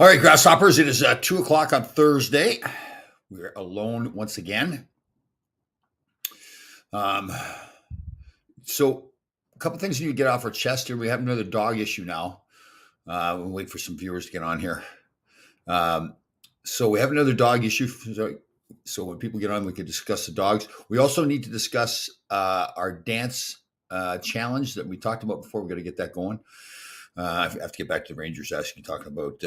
All right, grasshoppers, it is 2 o'clock on Thursday. We're alone once again. Um, so, a couple things we need to get off our chest here. We have another dog issue now. We'll wait for some viewers to get on here. So, we have another dog issue. So, when people get on, we can discuss the dogs. We also need to discuss our dance challenge that we talked about before. We've got to get that going. I have to get back to the Rangers asking, talking about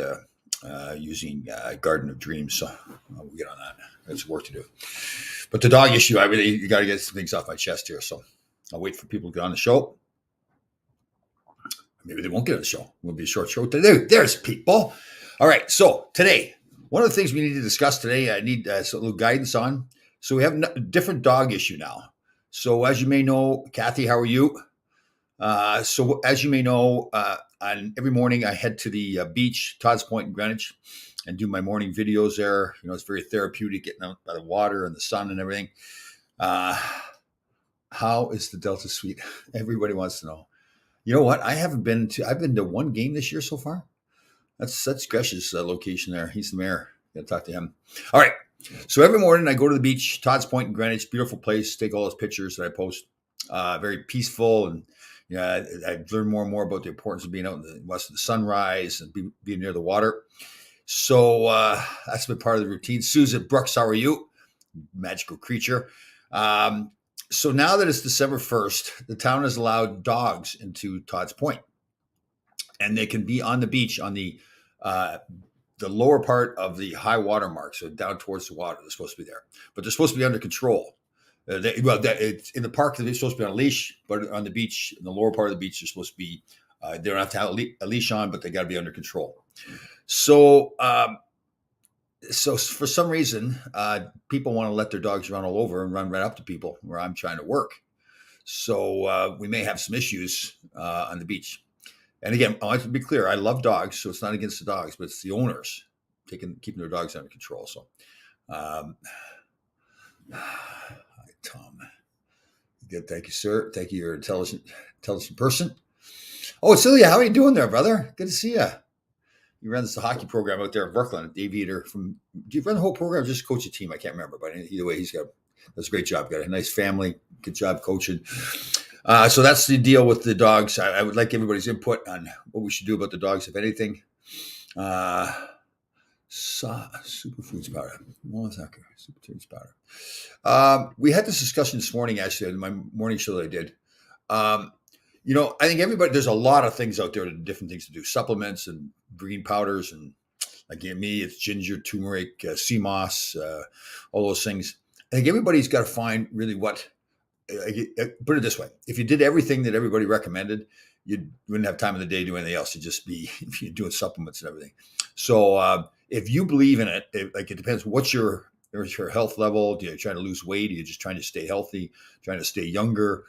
using Garden of Dreams. So we'll get on that. There's work to do. But the dog issue, you got to get some things off my chest here. So I'll wait for people to get on the show. Maybe they won't get on the show. It'll be a short show today. There's people. All right. So today, one of the things we need to discuss today, I need a little guidance on. So we have a different dog issue now. So as you may know, Kathy, how are you? So as you may know, every morning I head to the beach, Todd's Point in Greenwich, and do my morning videos there. You know, it's very therapeutic getting out by the water and the sun and everything. How is the Delta Suite? Everybody wants to know. You know what? I've been to one game this year so far. That's Gresh's location there. He's the mayor. Got to talk to him. All right. So every morning I go to the beach, Todd's Point in Greenwich, beautiful place. Take all those pictures that I post. Very peaceful, and I've learned more and more about the importance of being out in the west of the sunrise and being near the water. So that's been part of the routine. Susan Brooks, how are you? Magical creature. So now that it's December 1st, the town has allowed dogs into Todd's Point, and they can be on the beach on the lower part of the high water mark, so down towards the water. They're supposed to be there, but they're supposed to be under control. It's in the park, they're supposed to be on a leash, but on the beach, in the lower part of the beach, they're supposed to be, they don't have to have a leash on, but they got to be under control. So for some reason, people want to let their dogs run all over and run right up to people where I'm trying to work. So we may have some issues on the beach. And again, I want to be clear, I love dogs, so it's not against the dogs, but it's the owners keeping their dogs under control. So, Tom. Good. Thank you, sir. Thank you. You're an intelligent person. Oh, Celia, how are you doing there, brother? Good to see you. You run this hockey program out there in Brooklyn. Aviator do you run the whole program or just coach a team? I can't remember, but either way, does a great job. Got a nice family. Good job coaching. So that's the deal with the dogs. I would like everybody's input on what we should do about the dogs, if anything. Superfoods powder. Superfoods powder. We had this discussion this morning, actually, in my morning show that I did. I think there's a lot of things out there, different things to do, supplements and green powders. And like me, it's ginger, turmeric, sea moss, all those things. I think everybody's got to find really what, put it this way. If you did everything that everybody recommended, you wouldn't have time in the day to do anything else. You'd just be doing supplements and everything. So if you believe in it, it depends. What's your health level? Do you try to lose weight? Are you just trying to stay healthy, trying to stay younger?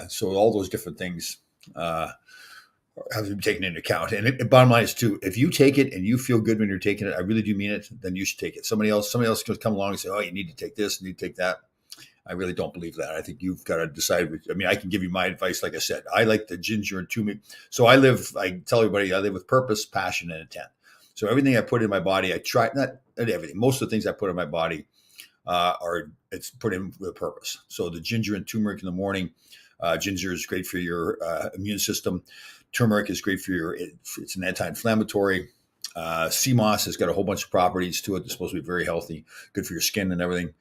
So all those different things have to be taken into account. And bottom line is too, if you take it and you feel good when you're taking it, I really do mean it, then you should take it. Somebody else can come along and say, oh, you need to take this, you need to take that. I really don't believe that. I think you've got to decide. I can give you my advice. Like I said, I like the ginger and turmeric. So I tell everybody, I live with purpose, passion, and intent. So everything I put in my body, I try, not everything, most of the things I put in my body it's put in with a purpose. So the ginger and turmeric in the morning, ginger is great for your immune system. Turmeric is great for it's an anti-inflammatory. Sea moss has got a whole bunch of properties to it. It's supposed to be very healthy, good for your skin and everything.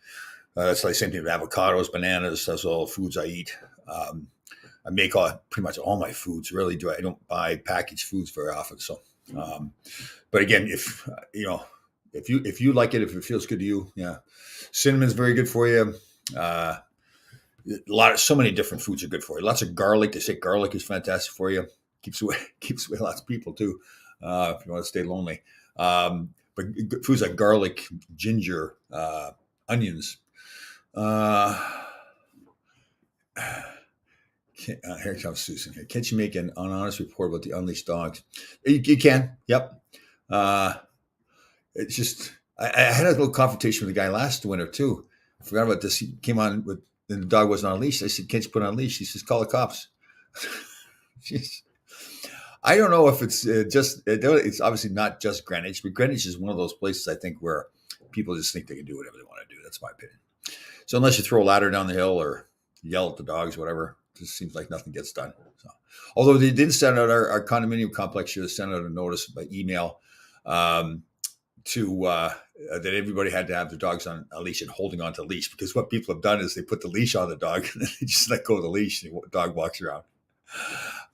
That's like the same thing with avocados, bananas. That's all foods I eat. I make pretty much all my foods. Really do. I don't buy packaged foods very often. So, but again, if you like it, if it feels good to you, yeah, cinnamon's very good for you. So many different foods are good for you. Lots of garlic. They say garlic is fantastic for you. Keeps away lots of people too. If you want to stay lonely, but foods like garlic, ginger, onions. Here comes Susan here. Can't you make an honest report about the unleashed dogs? You can. Yep. It's just, I had a little confrontation with the guy last winter too. I forgot about this. He came on and the dog wasn't on a leash. I said, can't you put it on a leash? He says, call the cops. Jeez. I don't know if it's it's obviously not just Greenwich, but Greenwich is one of those places I think where people just think they can do whatever they want to do. That's my opinion. So unless you throw a ladder down the hill or yell at the dogs, whatever, it just seems like nothing gets done. So, although they did send out our condominium complex should have sent out a notice by email um, to that everybody had to have their dogs on a leash and holding onto the leash, because what people have done is they put the leash on the dog and then they just let go of the leash and the dog walks around.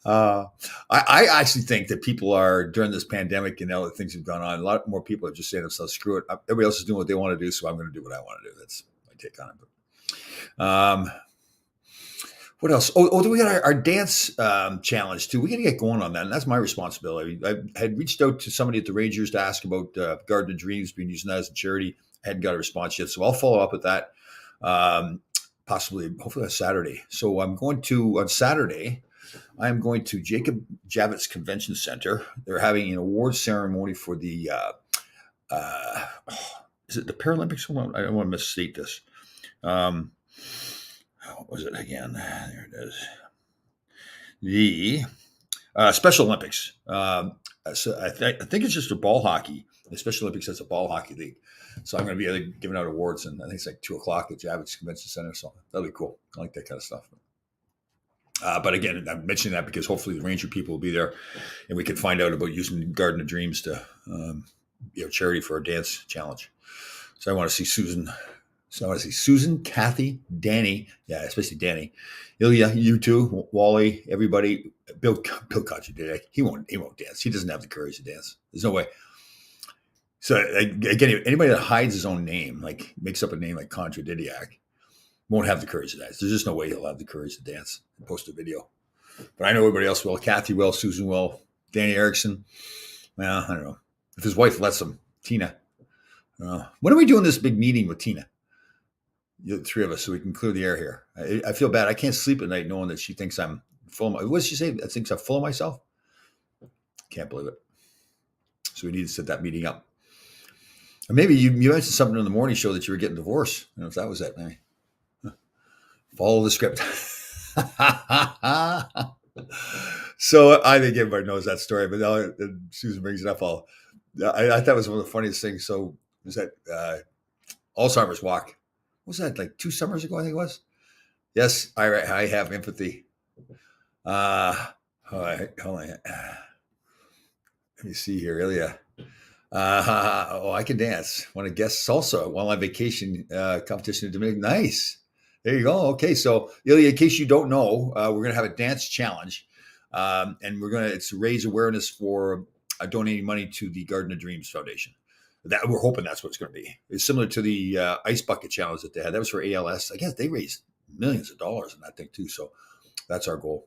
Uh, I actually think that people are, during this pandemic and now that things have gone on, a lot more people are just saying to themselves, screw it. Everybody else is doing what they want to do, so I'm going to do what I want to do. That's my take on it. What else? Do we got our dance challenge too? We got to get going on that, and that's my responsibility. I had reached out to somebody at the Rangers to ask about Garden of Dreams being using that as a charity. I hadn't got a response yet, so I'll follow up with that possibly, hopefully on Saturday. So I'm going to, on Saturday, I'm going to Jacob Javits Convention Center. They're having an award ceremony for the, is it the Paralympics? I don't want to misstate this. What was it again? There it is. The Special Olympics. So I think it's just a ball hockey. The Special Olympics has a ball hockey league. So I'm going to be giving out awards, and I think it's like 2:00 at Javits Convention Center. So that'll be cool. I like that kind of stuff. But again, I'm mentioning that because hopefully the Ranger people will be there, and we can find out about using Garden of Dreams to charity for a dance challenge. So I want to see Susan. So I want to see Susan, Kathy, Danny, yeah, especially Danny, Ilya, you too, Wally, everybody. Bill Kocher did it. He won't dance. He doesn't have the courage to dance. There's no way. So again, anybody that hides his own name, like makes up a name like Contra Didiac, won't have the courage to dance. There's just no way he'll have the courage to dance and post a video. But I know everybody else will. Kathy will, Susan will, Danny Erickson. Well, I don't know. If his wife lets him, Tina. When are we doing this big meeting with Tina? The three of us, so we can clear the air here. I feel bad. I can't sleep at night knowing that she thinks I'm full of what did she say? I think I'm full of myself. Can't believe it. So we need to set that meeting up. Or maybe you mentioned something on the morning show that you were getting divorced. I don't know if that was that night. Follow the script. So I think everybody knows that story, but now Susan brings it up. I thought it was one of the funniest things. So it was that Alzheimer's walk. What was that, like 2 summers ago? I think it was. Yes, I have empathy. All right, hold on. Let me see here, Ilya. I can dance. Want to guest salsa while on vacation competition in Dominican. Nice. There you go. Okay, so Ilya, in case you don't know, we're going to have a dance challenge, and it's to raise awareness for donating money to the Garden of Dreams Foundation. That we're hoping that's what it's going to be. It's similar to the ice bucket challenge that they had. That was for ALS. I guess they raised millions of dollars in that thing too. So that's our goal.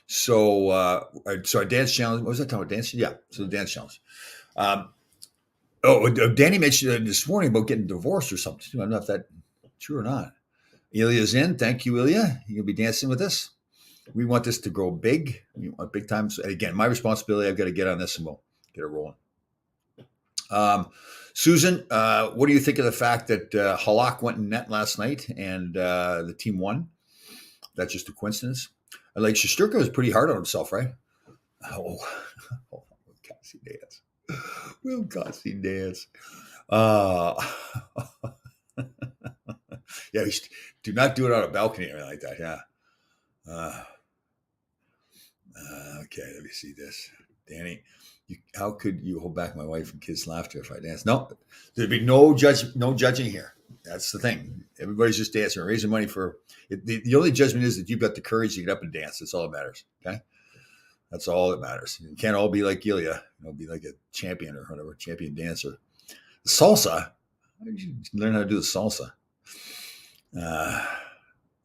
So a dance challenge. What was that talking about? Dance? Yeah. So the dance challenge. Danny mentioned this morning about getting divorced or something. I don't know if that's true or not. Ilya's in. Thank you, Ilya. You'll be dancing with us. We want this to grow big. We want big time. So again, my responsibility. I've got to get on this and we'll get it rolling. Susan, what do you think of the fact that Halak went in net last night and the team won? That's just a coincidence. Like Shesterkin was pretty hard on himself, right? Will Kossi dance? Will Kossi dance? Yeah, do not do it on a balcony or anything like that. Yeah. Okay, let me see this. Danny, how could you hold back my wife and kids' laughter if I dance? No, there'd be no judging here. That's the thing. Everybody's just dancing, raising money for it. The only judgment is that you've got the courage to get up and dance. That's all that matters. Okay, that's all that matters. You can't all be like Ilya. Be like a champion or whatever, champion dancer. The salsa. You should learn how to do the salsa.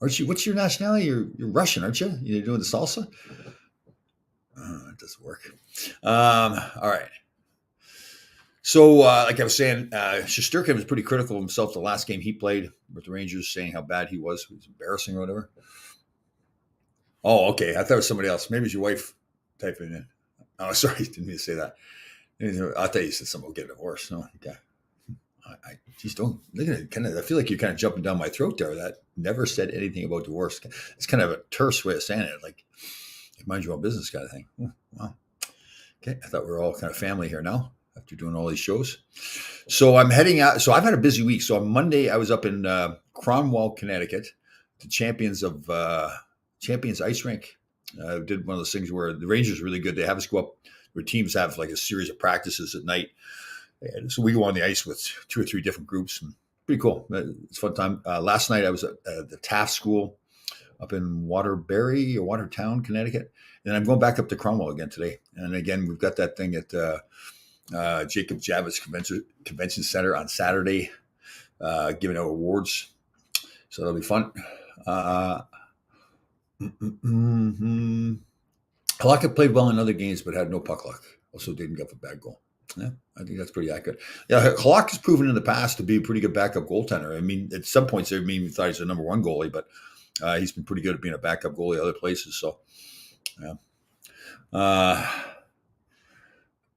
Aren't you? What's your nationality? You're Russian, aren't you? You're doing the salsa. It doesn't work. All right. So, like I was saying, Shesterkin was pretty critical of himself the last game he played with the Rangers, saying how bad he was. It was embarrassing or whatever. Oh, okay. I thought it was somebody else. Maybe it's your wife typing in. Oh, sorry. Didn't mean to say that. I thought you said someone will get a divorce. No, okay. I just don't. Look at it. I feel like you're kind of jumping down my throat there. That never said anything about divorce. It's kind of a terse way of saying it. Like, mind your own business kind of thing. Wow. Okay. I thought we were all kind of family here now after doing all these shows. So I'm heading out. So I've had a busy week. So on Monday, I was up in Cromwell, Connecticut, the Champions Ice Rink. Did one of those things where the Rangers are really good. They have us go up where teams have like a series of practices at night. And so we go on the ice with 2 or 3 different groups. And pretty cool. It's a fun time. Last night I was at the Taft School up in Waterbury or Watertown, Connecticut. And I'm going back up to Cromwell again today. And again, we've got that thing at Jacob Javits Convention Center on Saturday, giving out awards. So that'll be fun. Halakha played well in other games, but had no puck luck. Also didn't get a bad goal. Yeah, I think that's pretty accurate. Yeah, Halak has proven in the past to be a pretty good backup goaltender. I mean, at some points, we thought he's the number 1 goalie, but he's been pretty good at being a backup goalie other places. So, yeah.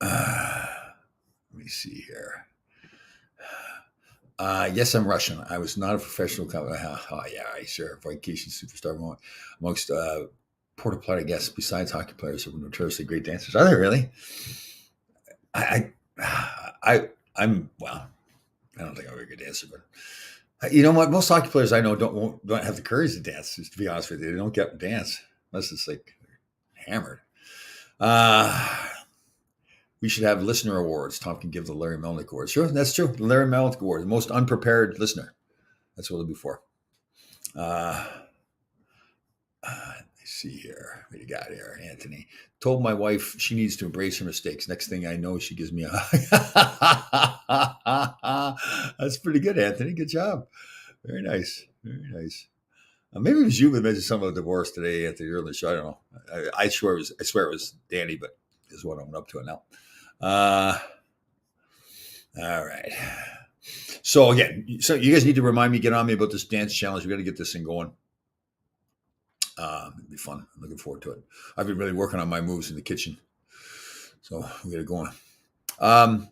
Let me see here. Yes, I'm Russian. I was not a professional. Oh, yeah, sure. Vacation superstar amongst Puerto Plata guests, besides hockey players who were notoriously great dancers. Are they really? I'm well. I don't think I'm a very good dancer, but you know what? Most hockey players I know don't have the courage to dance. Just to be honest with you, they don't get to dance unless it's like hammered. We should have listener awards. Tom can give the Larry Melnick Award. Sure, that's true. The Larry Melnick Award, the most unprepared listener. That's what it'll be for. Let's see here. What do you got here? Anthony told my wife she needs to embrace her mistakes. Next thing I know, she gives me a That's pretty good, Anthony. Good job. Very nice. Very nice. Maybe it was you that mentioned some of the divorce today, Anthony, earlier. So I don't know. I swear it was Danny, but is what I'm up to it now. All right. So again, you guys need to remind me, get on me about this dance challenge. We got to get this thing going. It'll be fun. I'm looking forward to it. I've been really working on my moves in the kitchen, so we got it going. What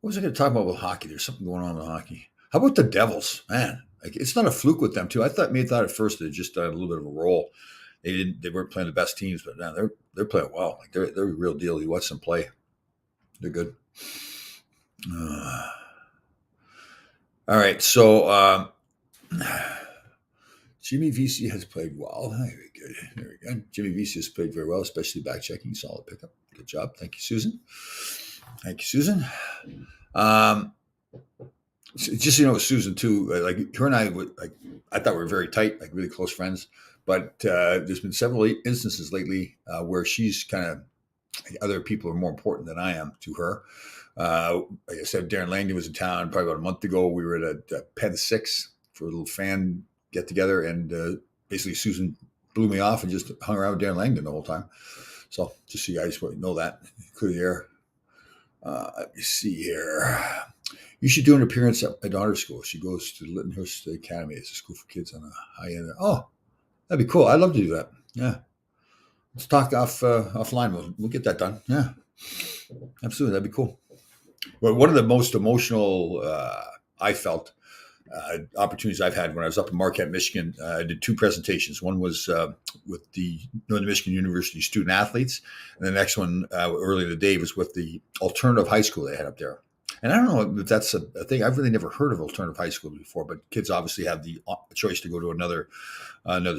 was I going to talk about with hockey? There's something going on with hockey. How about the Devils, man? Like, it's not a fluke with them too. I thought at first they just had a little bit of a roll. They weren't playing the best teams, but now they're playing well. Like they're a real deal. You watch them play, they're good. All right, so Jimmy Vesey has played well. Very good. There we go. Jimmy Vesey has played very well, especially back checking. Solid pickup. Good job. Thank you, Susan. Thank you, Susan. Just so you know, Susan too. Like her and I thought we were very tight, like really close friends. But there's been several instances lately where she's kind of, other people are more important than I am to her. Like I said, Darren Langdon was in town probably about a month ago. We were at a Penn 6 for a little fan get together, and basically Susan blew me off and just hung around with Darren Langdon the whole time. So just so you guys know that, clear the air. Let me see here. You should do an appearance at my daughter's school. She goes to Lyttonhurst Academy. It's a school for kids on a high end. Oh, that'd be cool. I'd love to do that. Yeah. Let's talk offline. We'll get that done. Yeah. Absolutely. That'd be cool. Well, one of the most emotional I felt opportunities I've had when I was up in Marquette, Michigan, I did 2 presentations. One was with the Northern Michigan University student athletes, and the next one earlier in the day was with the alternative high school they had up there. And I don't know if that's a thing. I've really never heard of alternative high school before, but kids obviously have the choice to go to another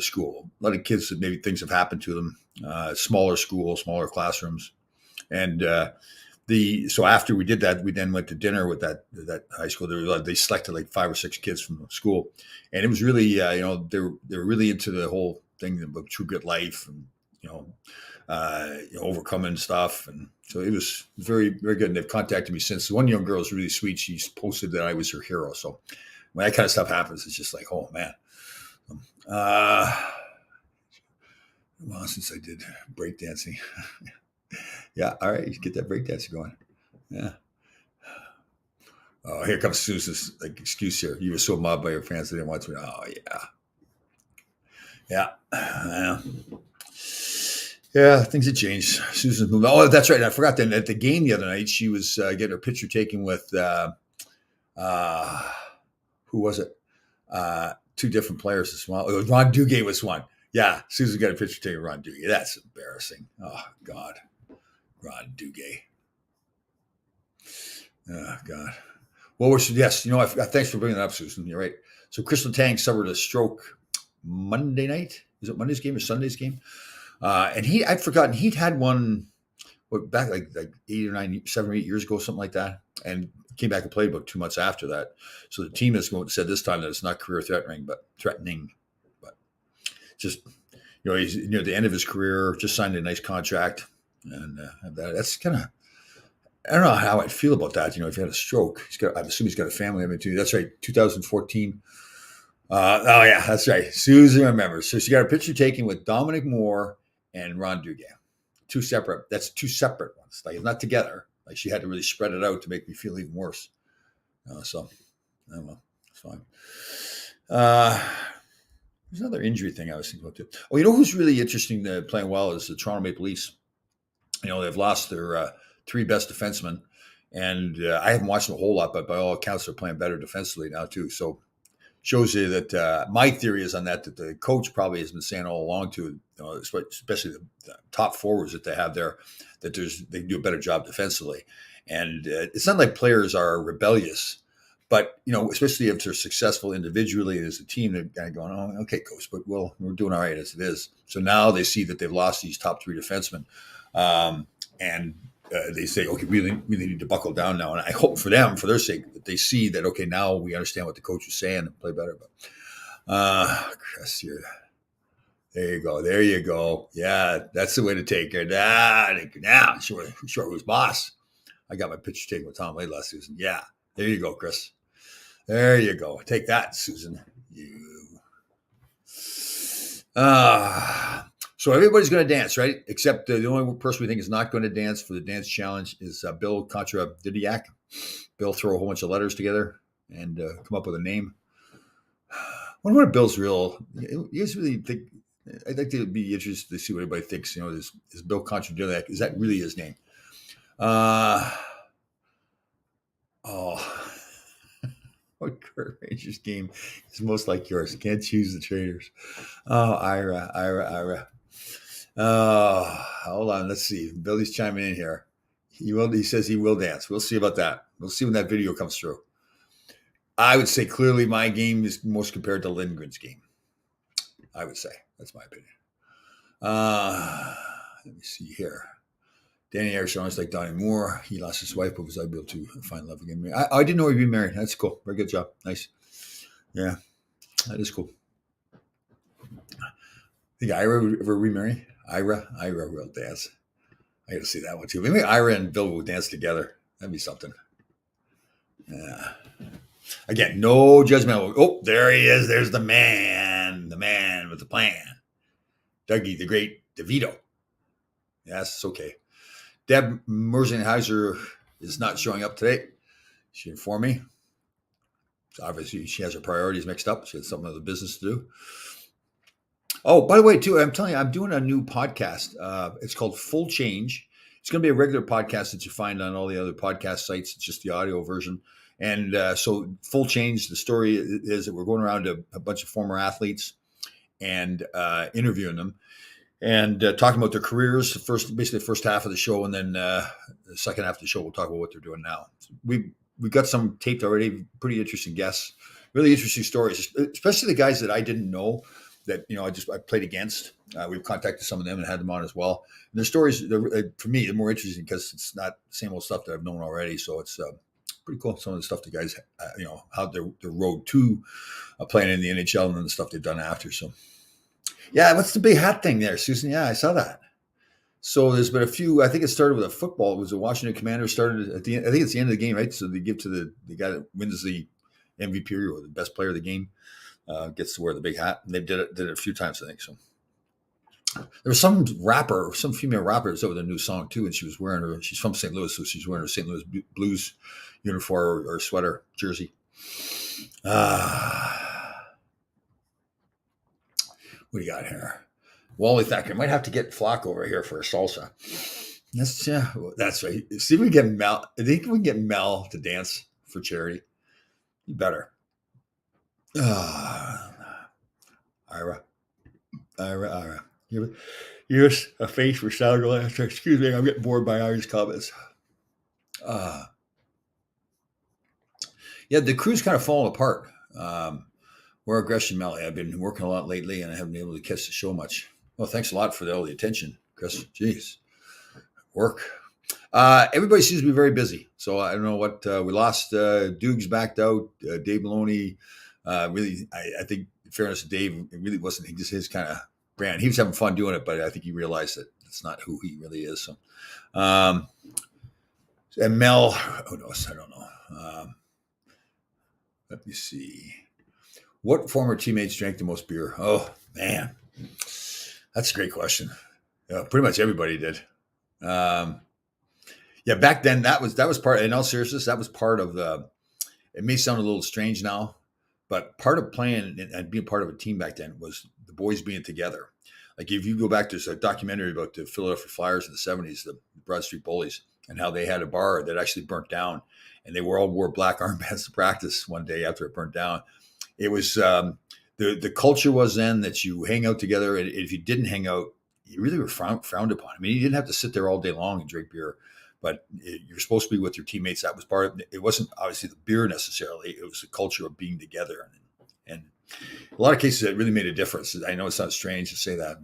school. A lot of kids that maybe things have happened to them, smaller school, smaller classrooms. And so after we did that, we then went to dinner with that high school. They selected like 5 or 6 kids from the school. And it was really, they're really into the whole thing about true grit life and, overcoming stuff. And so it was very, very good. And they've contacted me since. One young girl is really sweet. She's posted that I was her hero. So when that kind of stuff happens, it's just like, oh man. Well, since I did breakdancing. Yeah. All right. You get that breakdancing going. Yeah. Oh, here comes Susan's excuse here. You were so mobbed by your fans they didn't want to. Oh yeah. Yeah. Yeah, things have changed. Susan's moved. Oh, that's right. I forgot that at the game the other night, she was getting her picture taken with who was it? 2 different players as well. Ron Duguay was one. Yeah, Susan got a picture taking Ron Duguay. That's embarrassing. Oh God, Ron Duguay. Oh God. Well, yes, thanks for bringing that up, Susan. You're right. So Crystal Tang suffered a stroke Monday night. Is it Monday's game or Sunday's game? And I'd forgotten he'd had one back like 7 or 8 years ago, something like that, and came back and played about 2 months after that. So the team has said this time that it's not career threatening, but just he's near the end of his career, just signed a nice contract, and that's kind of. I don't know how I'd feel about that. If he had a stroke, I assume he's got a family. I mean, too. That's right. 2014. Oh yeah, that's right. Susan remembers. So she got a picture taken with Dominic Moore and Ron Duguay. That's two separate ones. Like it's not together. Like she had to really spread it out to make me feel even worse. So I don't know. It's fine. There's another injury thing I was thinking about too. Oh, who's really interesting playing well is the Toronto Maple Leafs. They've lost their three best defensemen, and I haven't watched them a whole lot, but by all accounts, they're playing better defensively now too. So shows you that my theory is on that the coach probably has been saying all along to, especially the top forwards that they have there, that they do a better job defensively. And it's not like players are rebellious, but, especially if they're successful individually as a team, they're kind of going, oh, okay, coach, but we're doing all right as it is. So now they see that they've lost these top three defensemen. And they say, okay, we really need to buckle down now. And I hope for them, for their sake, that they see that, okay, now we understand what the coach is saying and play better. But Chris, there you go. Yeah, that's the way to take it. Now, sure, who's boss? I got my picture taken with Tom Lade last season. Yeah, there you go, Chris. There you go. Take that, Susan. So everybody's going to dance, right? Except the only person we think is not going to dance for the dance challenge is Bill Contradidiac. Bill throw a whole bunch of letters together and come up with a name. I wonder what Bill's real. You guys really think? I'd like to be interested to see what everybody thinks. Is Bill Contradidiac? Is that really his name? What Kurt Rangers game is most like yours? Can't choose the traders. Oh, Ira. Oh, hold on. Let's see. Billy's chiming in here. He says he will dance. We'll see about that. We'll see when that video comes through. I would say clearly my game is most compared to Lindgren's game. I would say. That's my opinion. Let me see here. Danny Arizona like Donnie Moore. He lost his wife, but was able to find love again. I didn't know he'd been married. That's cool. Very good job. Nice. Yeah, that is cool. Think Ira ever remarry? Ira will dance. I got to see that one too. Maybe Ira and Bill will dance together. That'd be something. Yeah. Again, no judgment. Oh, there he is. There's the man with the plan. Dougie, the great DeVito. Yes, okay. Deb Merzenheiser is not showing up today. She informed me. So obviously, she has her priorities mixed up. She has some other business to do. Oh, by the way, too, I'm telling you, I'm doing a new podcast. It's called Full Change. It's going to be a regular podcast that you find on all the other podcast sites. It's just the audio version. And so Full Change, the story is that we're going around to a bunch of former athletes and interviewing them and talking about their careers. Basically the first half of the show, and then the second half of the show, we'll talk about what they're doing now. We got some taped already. Pretty interesting guests, really interesting stories, especially the guys that I didn't know that I played against. We've contacted some of them and had them on as well. And their stories, for me, are more interesting because it's not the same old stuff that I've known already. So it's pretty cool. Some of the stuff the guys, how their road to playing in the NHL and then the stuff they've done after. So. Yeah, what's the big hat thing there, Susan? Yeah, I saw that. So there's been a few. I think it started with a football. It was the Washington Commanders started at the end. I think it's the end of the game, right? So they give to the guy that wins the MVP or the best player of the game gets to wear the big hat. And they did it a few times, I think. So there was some female rapper that's over the new song too, and she's from St. Louis, so she's wearing her St. Louis Blues uniform or sweater jersey. What do you got here? Wally Thacker. Might have to get Flock over here for a salsa. That's right. See if we get Mel. I think we can get Mel to dance for charity. You better. Ira. Ira. Here's a face for sound laughter. Excuse me, I'm getting bored by Ira's comments. Uh, yeah, the crew's kind of falling apart. More aggression, Melly. I've been working a lot lately, and I haven't been able to catch the show much. Well, thanks a lot for all the attention, Chris. Jeez, work. Everybody seems to be very busy, so I don't know what we lost. Dukes backed out. Dave Maloney, really, I think, in fairness to Dave, it really wasn't just his kind of brand. He was having fun doing it, but I think he realized that it's not who he really is. So, and Mel, who knows? I don't know. Let me see. What former teammates drank the most beer? Oh man, that's a great question. Yeah, pretty much everybody did. Yeah, back then that was part. In all seriousness, that was part of the. It may sound a little strange now, but part of playing and being part of a team back then was the boys being together. Like if you go back, there's a documentary about the Philadelphia Flyers in the '70s, the Broad Street Bullies, and how they had a bar that actually burnt down, and they all wore black armbands to practice one day after it burnt down. It was the culture was then that you hang out together, and if you didn't hang out, you really were frowned upon. I mean, you didn't have to sit there all day long and drink beer, but you're supposed to be with your teammates. That was part of it. It wasn't obviously the beer necessarily. It was the culture of being together, and a lot of cases it really made a difference. I know it sounds strange to say that,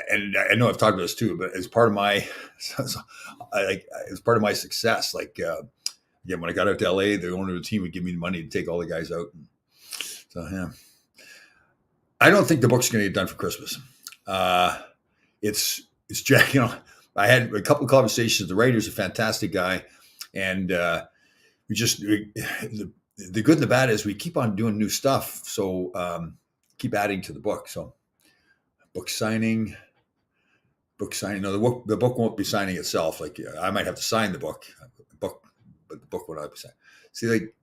and I know I've talked about this too, but as part of my, as part of my success, like again, when I got out to LA, the owner of the team would give me the money to take all the guys out. So yeah, I don't think the book's going to get done for Christmas. It's Jack. I had a couple of conversations. The writer's a fantastic guy, and the good and the bad is we keep on doing new stuff. So keep adding to the book. So book signing. No, the book won't be signing itself. Like I might have to sign the book, but the book will not be signed. See, like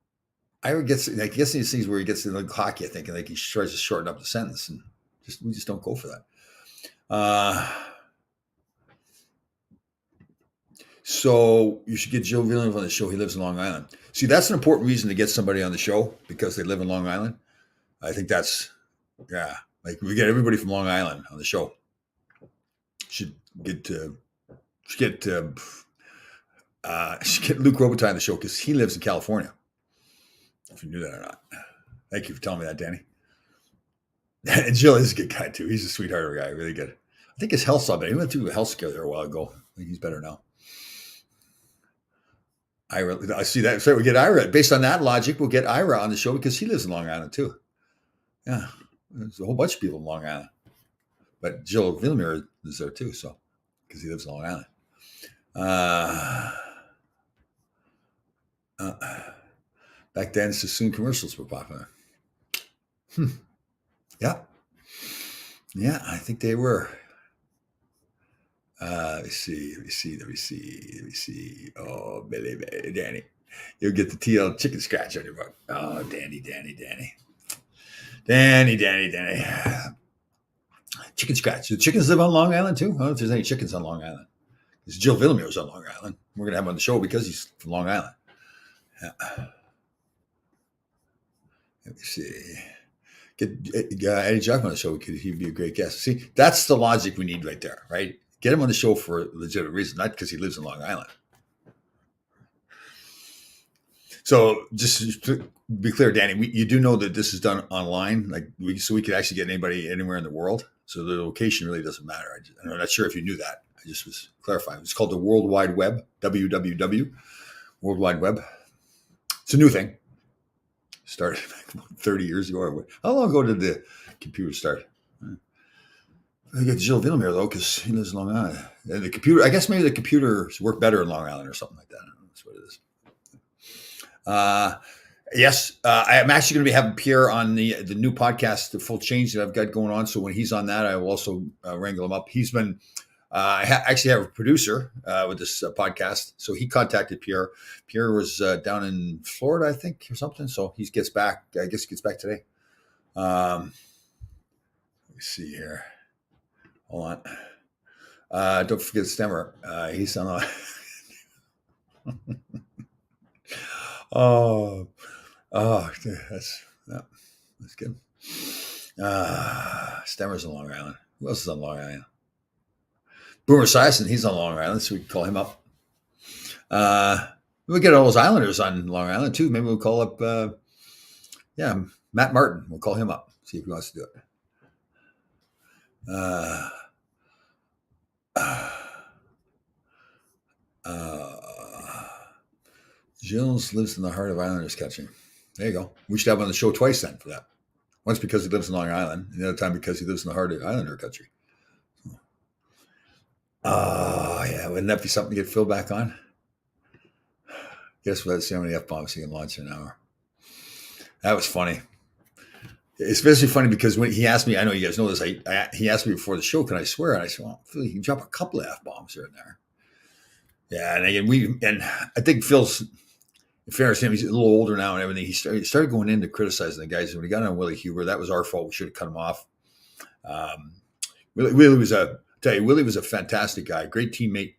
Ira gets these things where he gets in the hockey, I think, and like he tries to shorten up the sentence, and we just don't go for that. So you should get Joe Villeneuve on the show. He lives in Long Island. See, that's an important reason to get somebody on the show because they live in Long Island. I think that's like we get everybody from Long Island on the show. Should get Luke Robitaille on the show because he lives in California. If you knew that or not. Thank you for telling me that, Danny. And Jill is a good guy too. He's a sweetheart of a guy, really good. I think his health's up. He went through a health scare there a while ago. I think he's better now. I see that. So we get Ira. Based on that logic, we'll get Ira on the show because he lives in Long Island too. Yeah, there's a whole bunch of people in Long Island. But Jill Villemere is there too, so because he lives in Long Island. Back then, Sassoon commercials were popular. Yeah, I think they were. Let me see. Oh, Billy, Danny, you'll get the TL chicken scratch on your book. Oh, Danny. Chicken scratch. Do chickens live on Long Island too? I don't know if there's any chickens on Long Island. Because Jill Villemere's on Long Island. We're going to have him on the show because he's from Long Island. Yeah. Let me see. Get Eddie Jackman on the show because he'd be a great guest. See, that's the logic we need right there, right? Get him on the show for a legitimate reason, not because he lives in Long Island. So just to be clear, Danny, you do know that this is done online, so we could actually get anybody anywhere in the world. So the location really doesn't matter. I'm not sure if you knew that. I just was clarifying. It's called the World Wide Web, www, World Wide Web. It's a new thing. Started 30 years ago. How long ago did the computer start? I get Jill Villemere though, because he lives in Long Island. And the computer, I guess maybe the computers work better in Long Island or something like that. I don't know. That's what it is. Yes, I'm actually going to be having Pierre on the new podcast, The Full Change, that I've got going on. So when he's on that, I will also wrangle him up. He's been, I actually have a producer with this podcast. So he contacted Pierre. Pierre was down in Florida, I think, or something. So he gets back, I guess he gets back today. Let me see here. Hold on. Don't forget Stemmer. He's on Oh, that's good. Stemmer's on Long Island. Who else is on Long Island? Boomer Esiason, he's on Long Island, so we can call him up. We get all those Islanders on Long Island too. Maybe we'll call up, Matt Martin. We'll call him up, see if he wants to do it. Gilles lives in the heart of Islanders catching. There you go. We should have him on the show twice then for that. Once because he lives in Long Island, and the other time because he lives in the heart of Islander country. Yeah. Wouldn't that be something to get Phil back on? Guess let's see how many F-bombs he can launch in an hour. That was funny. It's especially funny because when he asked me, I know you guys know this, he asked me before the show, can I swear? And I said, well, Phil, you can drop a couple of F-bombs here and there. Yeah, and again, I think Phil's, in fairness to him, he's a little older now and everything. He started going into criticizing the guys. When he got on Willie Huber, that was our fault. We should have cut him off. Willie was a fantastic guy, great teammate.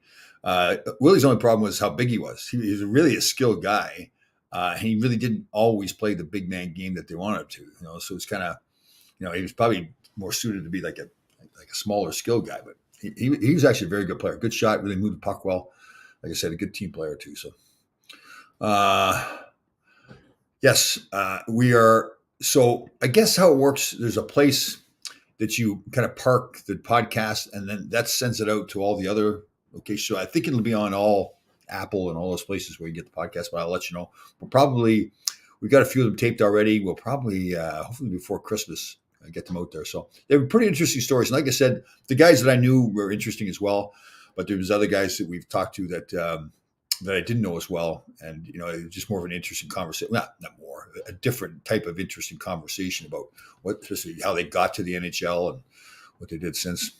Willie's only problem was how big he was. He was really a skilled guy. He really didn't always play the big man game that they wanted him to. So it's kind of, he was probably more suited to be like a smaller skilled guy, but he was actually a very good player. Good shot, really moved the puck well. Like I said, a good team player too. So, yes, we are. So I guess how it works, there's a place that you kind of park the podcast and then that sends it out to all the other locations. So I think it'll be on all Apple and all those places where you get the podcast, but I'll let you know. We've got a few of them taped already. We'll probably, hopefully before Christmas, get them out there. So they were pretty interesting stories. And like I said, the guys that I knew were interesting as well, but there was other guys that we've talked to that I didn't know as well. And, it was just more of an interesting conversation. Not more, a different type of interesting conversation about how they got to the NHL and what they did since.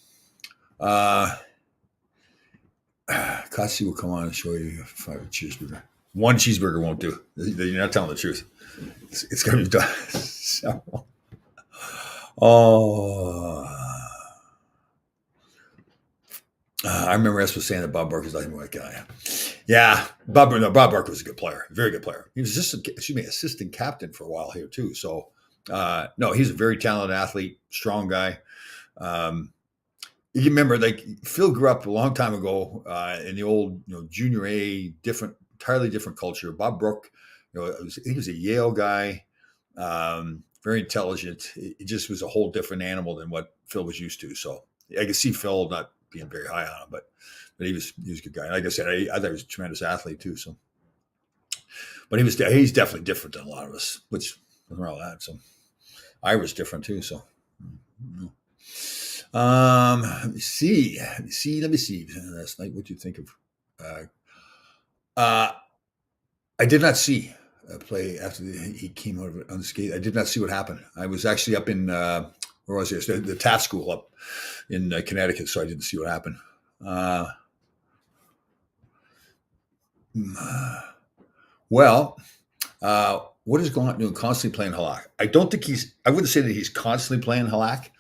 Kotze will come on and show you 5 cheeseburger. 1 cheeseburger won't do. You're not telling the truth. It's going to be done. So, I remember us was saying that Bob Burke is like a guy. Yeah, Bob Burke was a good player, very good player. He was assistant captain for a while here too. So, no, he's a very talented athlete, strong guy. You remember, like Phil grew up a long time ago in the old, junior A, entirely different culture. Bob Brook, he was a Yale guy, very intelligent. It just was a whole different animal than what Phil was used to. So I could see Phil not being very high on him, but he was a good guy. Like I said, I thought he was a tremendous athlete too. So, but he's definitely different than a lot of us, which wasn't all that. So I was different too. So. Let me see. Last night, what do you think of? I did not see a play after he came out of it unscathed. I did not see what happened. I was actually up in where was it? The Taft School up in Connecticut, so I didn't see what happened. What is going on doing? Constantly playing Halak. I wouldn't say that he's constantly playing Halak.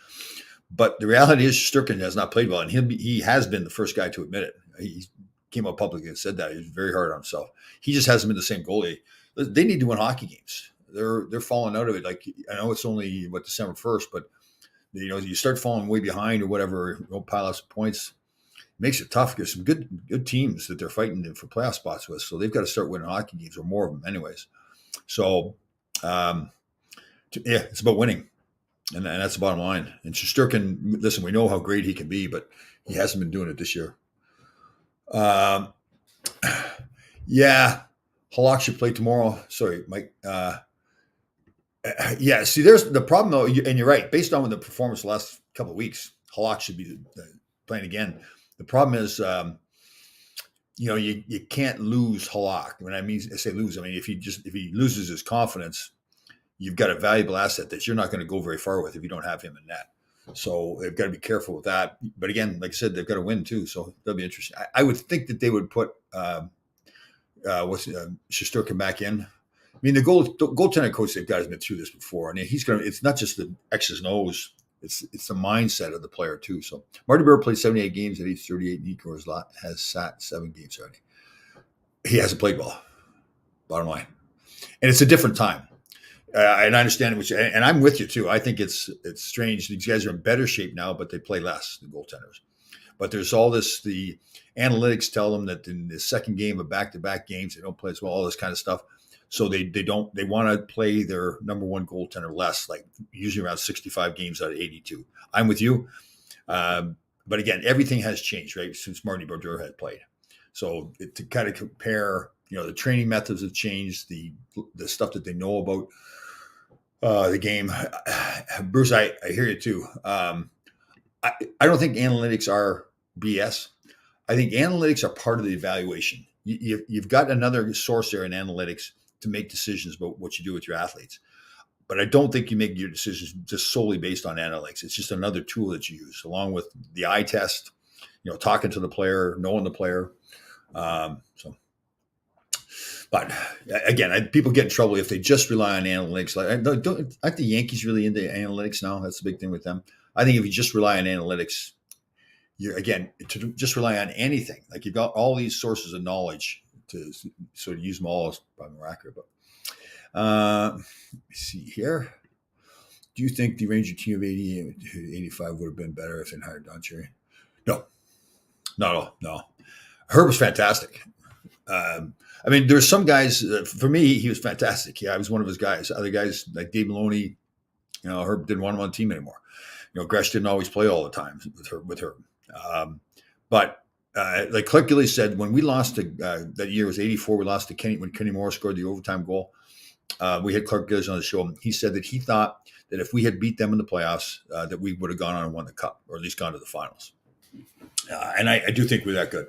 But the reality is Shesterkin has not played well, and he has been the first guy to admit it. He came out publicly and said that. He was very hard on himself. He just hasn't been the same goalie. They need to win hockey games. They're falling out of it. Like, I know it's only December 1st, but you start falling way behind or whatever, pile up some points. It makes it tough. There's some good teams that they're fighting for playoff spots with, so they've got to start winning hockey games, or more of them anyways. So, it's about winning. And that's the bottom line. And Shesterkin, listen, we know how great he can be, but he hasn't been doing it this year. Halak should play tomorrow. Sorry, Mike. See, there's the problem, though, and you're right. Based on the performance the last couple of weeks, Halak should be playing again. The problem is, you can't lose Halak. When I say lose, I mean if he loses his confidence, you've got a valuable asset that you're not going to go very far with if you don't have him in net. So they've got to be careful with that. But again, like I said, they've got to win too. So that'll be interesting. I would think that they would put Shesterkin back in. I mean, the goaltending coach they've got has been through this before. And it's not just the X's and O's. It's the mindset of the player too. So Marty Burr played 78 games at age 38. Nico has sat 7 games already. He hasn't played well, bottom line. And it's a different time. And I understand which, and I'm with you too. I think it's strange. These guys are in better shape now, but they play less, the goaltenders. But there's all this. The analytics tell them that in the second game of back-to-back games, they don't play as well. All this kind of stuff. So they don't. They want to play their number one goaltender less, like usually around 65 games out of 82. I'm with you. But again, everything has changed, right, since Marty Brodeur had played. So to kind of compare, the training methods have changed, the stuff that they know about the game. Bruce, I hear you too. I don't think analytics are BS. I think analytics are part of the evaluation. You've got another source there in analytics to make decisions about what you do with your athletes. But I don't think you make your decisions just solely based on analytics. It's just another tool that you use, along with the eye test, talking to the player, knowing the player. But again, people get in trouble if they just rely on analytics. Aren't the Yankees really into analytics now? That's the big thing with them. I think if you just rely on analytics, to just rely on anything, like you've got all these sources of knowledge to sort of use them all is probably more accurate. But let me see here. Do you think the Ranger team of 80 85 would have been better if they hired Don Cherry? No, not at all. No. Herb was fantastic. There's some guys, for me, he was fantastic. Yeah, I was one of his guys. Other guys like Dave Maloney, Herb didn't want him on the team anymore. Gresh didn't always play all the time with Herb. But like Clark Gillies said, when we lost that year, it was 84, we lost to Kenny, when Kenny Moore scored the overtime goal. We had Clark Gillies on the show. He said that he thought that if we had beat them in the playoffs, that we would have gone on and won the cup, or at least gone to the finals. And I do think we're that good.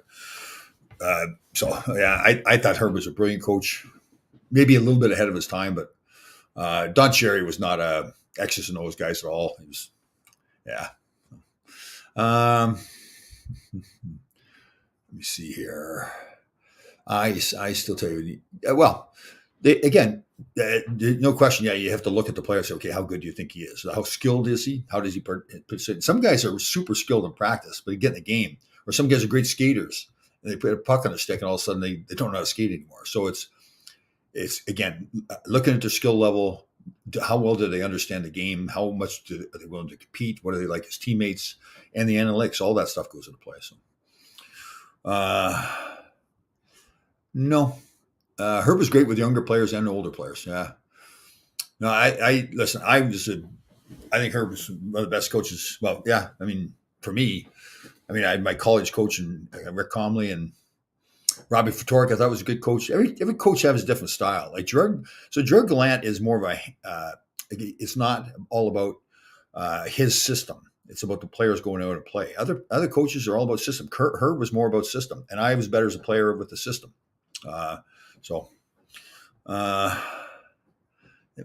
I thought Herb was a brilliant coach, maybe a little bit ahead of his time, but Don Cherry was not a X's and O's guys at all. He was, yeah. Let me see here. I still tell you, no question. Yeah, you have to look at the player and say, okay, how good do you think he is? How skilled is he? How does he participate? Some guys are super skilled in practice, but they get in the game. Or some guys are great skaters, and they put a puck on a stick, and all of a sudden they don't know how to skate anymore. So it's again, looking at their skill level. How well do they understand the game? How much are they willing to compete? What are they like as teammates? And the analytics, all that stuff goes into play. So, no. Herb was great with younger players and older players. Yeah. No, I listen. I think Herb was one of the best coaches. Well, yeah. For me, I had my college coach and Rick Comley and Robbie Ftorek. I thought was a good coach. Every coach has a different style. Like Gerard Gallant is more of a. It's not all about his system. It's about the players going out and play. Other coaches are all about system. Herb was more about system, and I was better as a player with the system. Let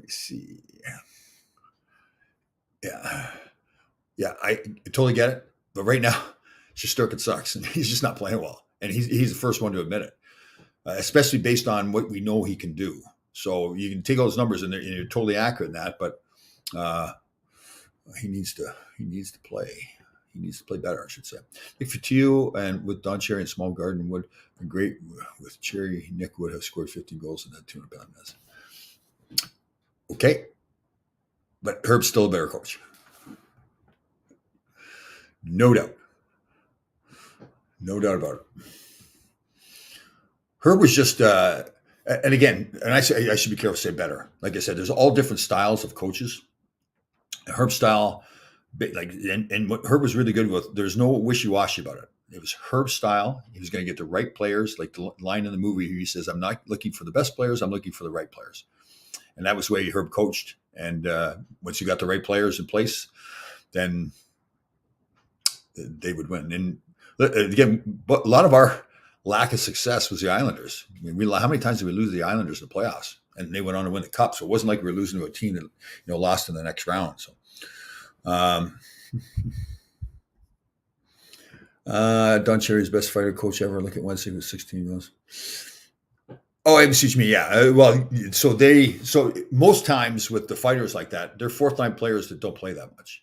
me see. Yeah, I totally get it. But right now, Shesterkin sucks, and he's just not playing well. And he's the first one to admit it, especially based on what we know he can do. So you can take all those numbers, and you're totally accurate in that. But he needs to play. He needs to play better, I should say. Nick Fotiu and with Don Cherry and Small Garden would be great. With Cherry, Nick would have scored 15 goals in that 200 pound mess. Okay. But Herb's still a better coach. No doubt. No doubt about it. Herb was just, and again, and I should be careful to say better. Like I said, there's all different styles of coaches. Herb's style, and what Herb was really good with, there's no wishy-washy about it. It was Herb's style. He was going to get the right players. Like the line in the movie, he says, I'm not looking for the best players. I'm looking for the right players. And that was the way Herb coached. And once you got the right players in place, then they would win. And again, but a lot of our lack of success was the Islanders. How many times did we lose the Islanders in the playoffs? And they went on to win the cup. So it wasn't like we were losing to a team that lost in the next round. So, Don Cherry's best fighter coach ever. Look at Wednesday with 16 wins. Oh, excuse me. Yeah. So most times with the fighters like that, they're fourth line players that don't play that much.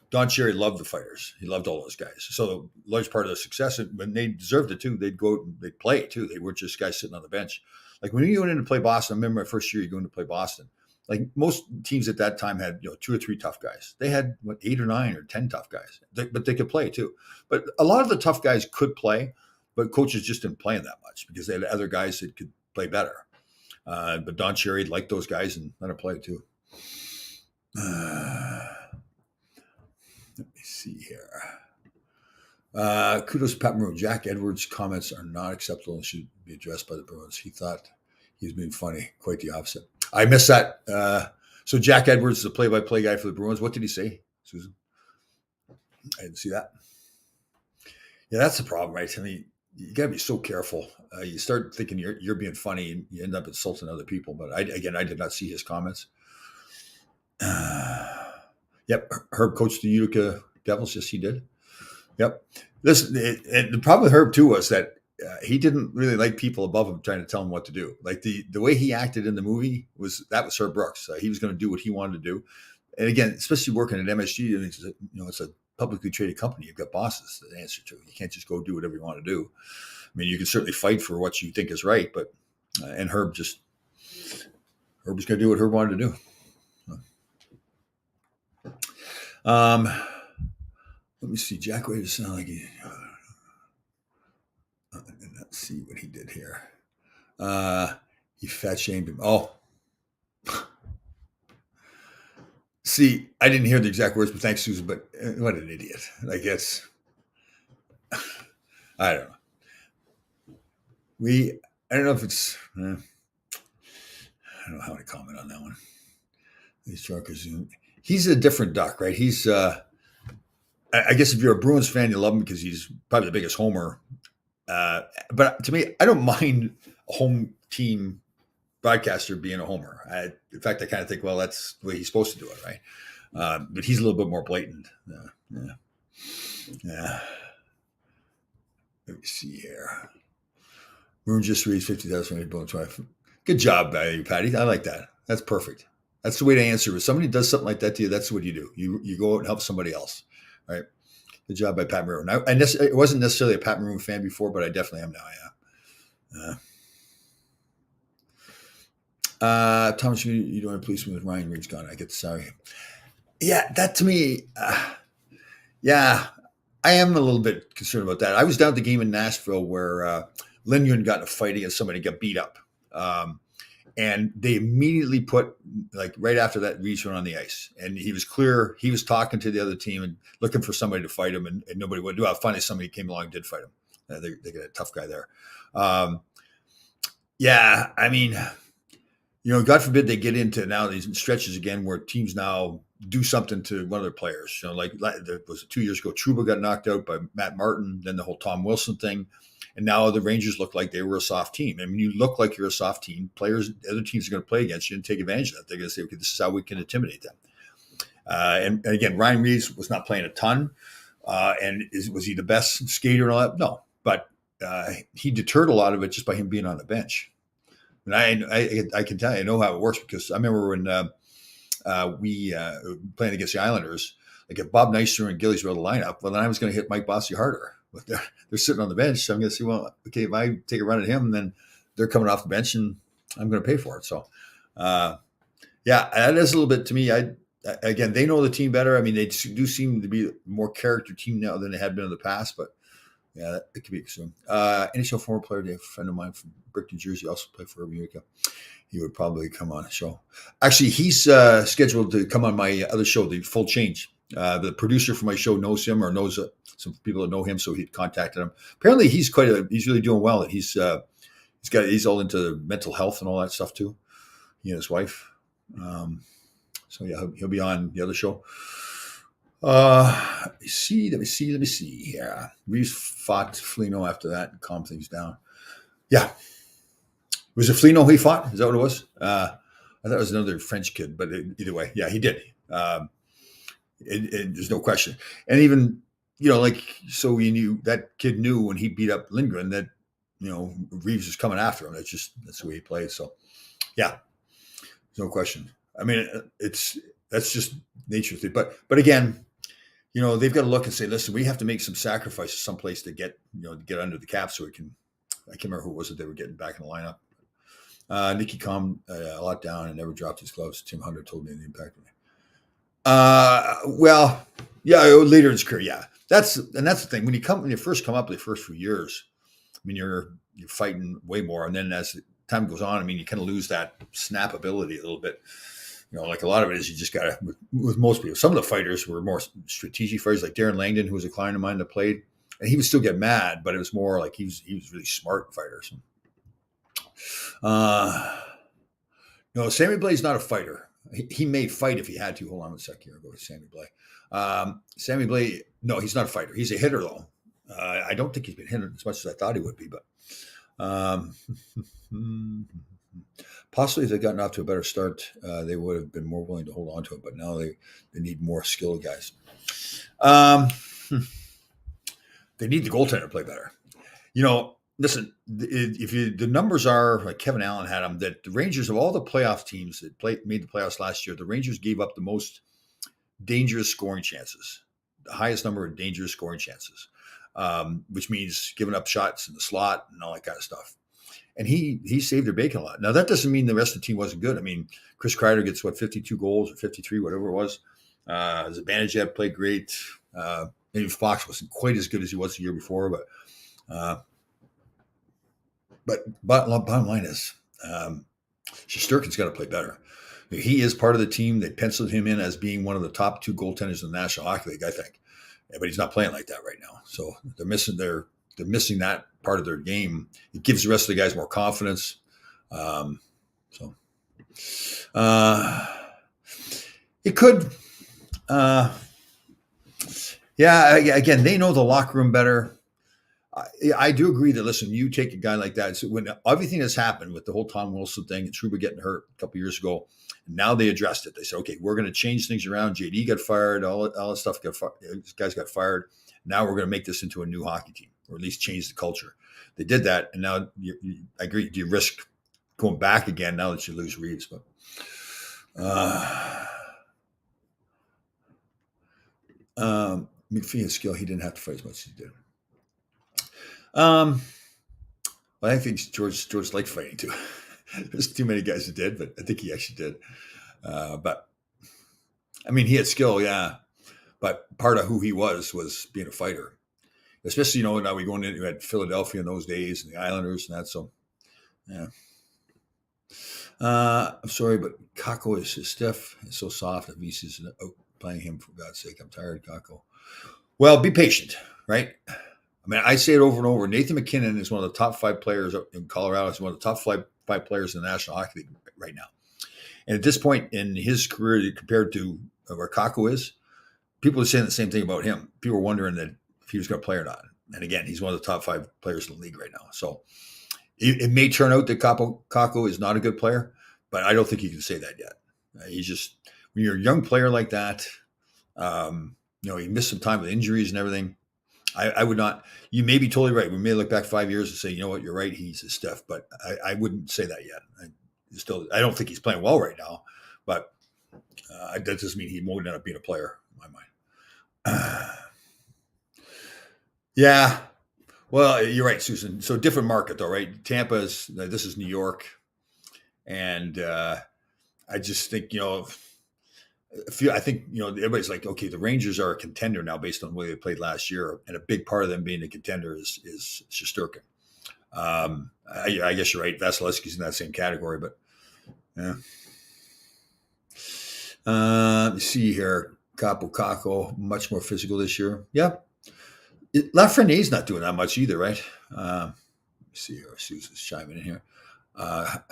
Don Cherry loved the fighters. He loved all those guys. So the large part of the success, and when they deserved it too, they'd go and they'd play too. They weren't just guys sitting on the bench. Like when you went in to play Boston, I remember my first year you going to play Boston, Like most teams at that time had 2 or 3 tough guys. They had 8 or 9 or 10 tough guys, but they could play too. But a lot of the tough guys could play, but coaches just didn't play them that much because they had other guys that could play better. But Don Cherry liked those guys and let him play too. Let me see here. Kudos to Pat Maroon. Jack Edwards' comments are not acceptable and should be addressed by the Bruins. He thought he was being funny. Quite the opposite. I missed that. So Jack Edwards is the play-by-play guy for the Bruins. What did he say, Susan? I didn't see that. Yeah, that's the problem, right? I mean, you got to be so careful. You start thinking you're being funny and you end up insulting other people. But I did not see his comments. Yep, Herb coached the Utica Devils. Yes, he did. Yep. Listen, the problem with Herb too was that he didn't really like people above him trying to tell him what to do. Like the way he acted in the movie was Herb Brooks. He was going to do what he wanted to do. And again, especially working at MSG, it's a publicly traded company. You've got bosses to answer to. You can't just go do whatever you want to do. I mean, you can certainly fight for what you think is right, but and Herb was going to do what Herb wanted to do. Let me see. Jack Wade sound like he. Let's see what he did here. He fat shamed him. Oh, see, I didn't hear the exact words, but thanks, Susan. But what an idiot! Like it's, I don't know. I don't know if it's. I don't know how to comment on that one. These truckers. He's a different duck, right? He's. I guess if you're a Bruins fan, you love him because he's probably the biggest homer. But to me, I don't mind a home team broadcaster being a homer. In fact, I kind of think, well, that's the way he's supposed to do it, right? But he's a little bit more blatant. Yeah. Let me see here. Bruins just raised $50,000. Good job, Patty. I like that. That's perfect. That's the way to answer. If somebody does something like that to you, that's what you do. You go out and help somebody else. Right. Good job by Pat Maroon. I wasn't necessarily a Pat Maroon fan before, but I definitely am now. Yeah. Thomas, you don't have policeman with Ryan Reed's gone. I get sorry. Yeah, that to me, yeah, I am a little bit concerned about that. I was down at the game in Nashville where Lindgren got in a fight against somebody, got beat up. And they immediately put, like right after that, Reeves went on the ice. And he was clear. He was talking to the other team and looking for somebody to fight him. And nobody would do it. Finally, somebody came along and did fight him. They got a tough guy there. Yeah, I mean, God forbid they get into now these stretches again where teams now do something to one of their players. Like there was 2 years ago, Trouba got knocked out by Matt Martin, then the whole Tom Wilson thing. And now the Rangers look like they were a soft team. I mean, you look like you're a soft team. Players, other teams are going to play against you and take advantage of that. They're going to say, okay, this is how we can intimidate them. And again, Ryan Reeves was not playing a ton. Was he the best skater and all that? No. But he deterred a lot of it just by him being on the bench. And I can tell you, I know how it works because I remember when we playing against the Islanders, like if Bob Nystrom and Gillies were the lineup, well, then I was going to hit Mike Bossy harder. But they're sitting on the bench. So I'm going to say, well, okay, if I take a run at him, then they're coming off the bench and I'm going to pay for it. So, yeah, that is a little bit to me. Again, they know the team better. I mean, they do seem to be a more character team now than they had been in the past, but yeah, it could be soon. NHL former player, a friend of mine from Brick, New Jersey, also played for Utica. He would probably come on the show. Actually, he's scheduled to come on my other show, The Full Change. The producer for my show knows him or knows some people that know him, so he contacted him. Apparently, he's really doing well. He's all into mental health and all that stuff too. He and his wife. So yeah, he'll be on the other show. Let me see here. Reeves fought Foligno after that and calmed things down. Yeah. Was it Foligno he fought? Is that what it was? I thought it was another French kid, but either way, yeah, he did. There's no question. And even, so you knew that kid knew when he beat up Lindgren that, Reeves was coming after him. That's the way he plays. So yeah, there's no question. I mean, that's just nature thing. But again, they've got to look and say, listen, we have to make some sacrifices someplace to get under the cap so we can, I can't remember who it was that they were getting back in the lineup. Nicky calmed a lot down and never dropped his gloves. Tim Hunter told me the impact of me. Well, yeah, later in his career, yeah. That's the thing. When you first come up the first few years, I mean, you're fighting way more, and then as time goes on, I mean, you kind of lose that snap ability a little bit. Like a lot of it is you just got to, with most people, some of the fighters were more strategic fighters, like Darren Langdon, who was a client of mine that played, and he would still get mad, but it was more like he was really smart fighter. So. No, Sammy Blay's not a fighter. He may fight if he had to. Hold on a sec here. I'll go with Sammy Blay. Sammy Blay, no, he's not a fighter. He's a hitter, though. I don't think he's been hitting as much as I thought he would be, but possibly if they'd gotten off to a better start, they would have been more willing to hold on to it, but now they need more skilled guys. They need the goaltender to play better. Listen, if the numbers are like Kevin Allen had them, that the Rangers, of all the playoff teams that made the playoffs last year, the Rangers gave up the most dangerous scoring chances, the highest number of dangerous scoring chances, which means giving up shots in the slot and all that kind of stuff. And he saved their bacon a lot. Now, that doesn't mean the rest of the team wasn't good. I mean, Chris Kreider gets, 52 goals or 53, whatever it was. Zibanejad played great. Maybe Fox wasn't quite as good as he was the year before, but bottom line is, Shesterkin's got to play better. He is part of the team. They penciled him in as being one of the top 2 goaltenders in the National Hockey League, I think. But he's not playing like that right now. So they're missing that part of their game. It gives the rest of the guys more confidence. It could. Again, they know the locker room better. I do agree that, listen, you take a guy like that. So when everything has happened with the whole Tom Wilson thing and Trouba getting hurt a couple years ago, now they addressed it. They said, okay, we're going to change things around. JD got fired. All that stuff got fired. These guys got fired. Now we're going to make this into a new hockey team, or at least change the culture. They did that, and now I agree. Do you risk going back again now that you lose Reeves? But McPhee skill, he didn't have to fight as much as he did. I think George liked fighting too. There's too many guys that did, but I think he actually did. But I mean, he had skill, yeah. But part of who he was being a fighter. Especially, now we going into at Philadelphia in those days and the Islanders and that. So, yeah. I'm sorry, but Kakko is stiff. It's so soft. Avis is playing him, for God's sake. I'm tired, Kakko. Well, be patient, right? I mean, I say it over and over. Nathan McKinnon is one of the top 5 players in Colorado. He's one of the top five players in the National Hockey League right now. And at this point in his career, compared to where Kakko is, people are saying the same thing about him. People are wondering that if he was going to play or not. And again, he's one of the top 5 players in the league right now. So it may turn out that Kakko is not a good player, but I don't think you can say that yet. He's just, when you're a young player like that, he missed some time with injuries and everything. I would not. You may be totally right. We may look back 5 years and say, you know what, you're right. He's a stiff, but I wouldn't say that yet. I don't think he's playing well right now, but that doesn't mean he won't end up being a player in my mind. Yeah. Well, you're right, Susan. So different market though, right? This is New York. And I just think, I think, everybody's like, okay, the Rangers are a contender now based on the way they played last year. And a big part of them being a contender is Shesterkin. I guess you're right. Vasilevsky's in that same category, but yeah. Let me see here. Kakko, much more physical this year. Yeah. Lafreniere's not doing that much either, right? Let me see here. Susan's chiming in here. Where?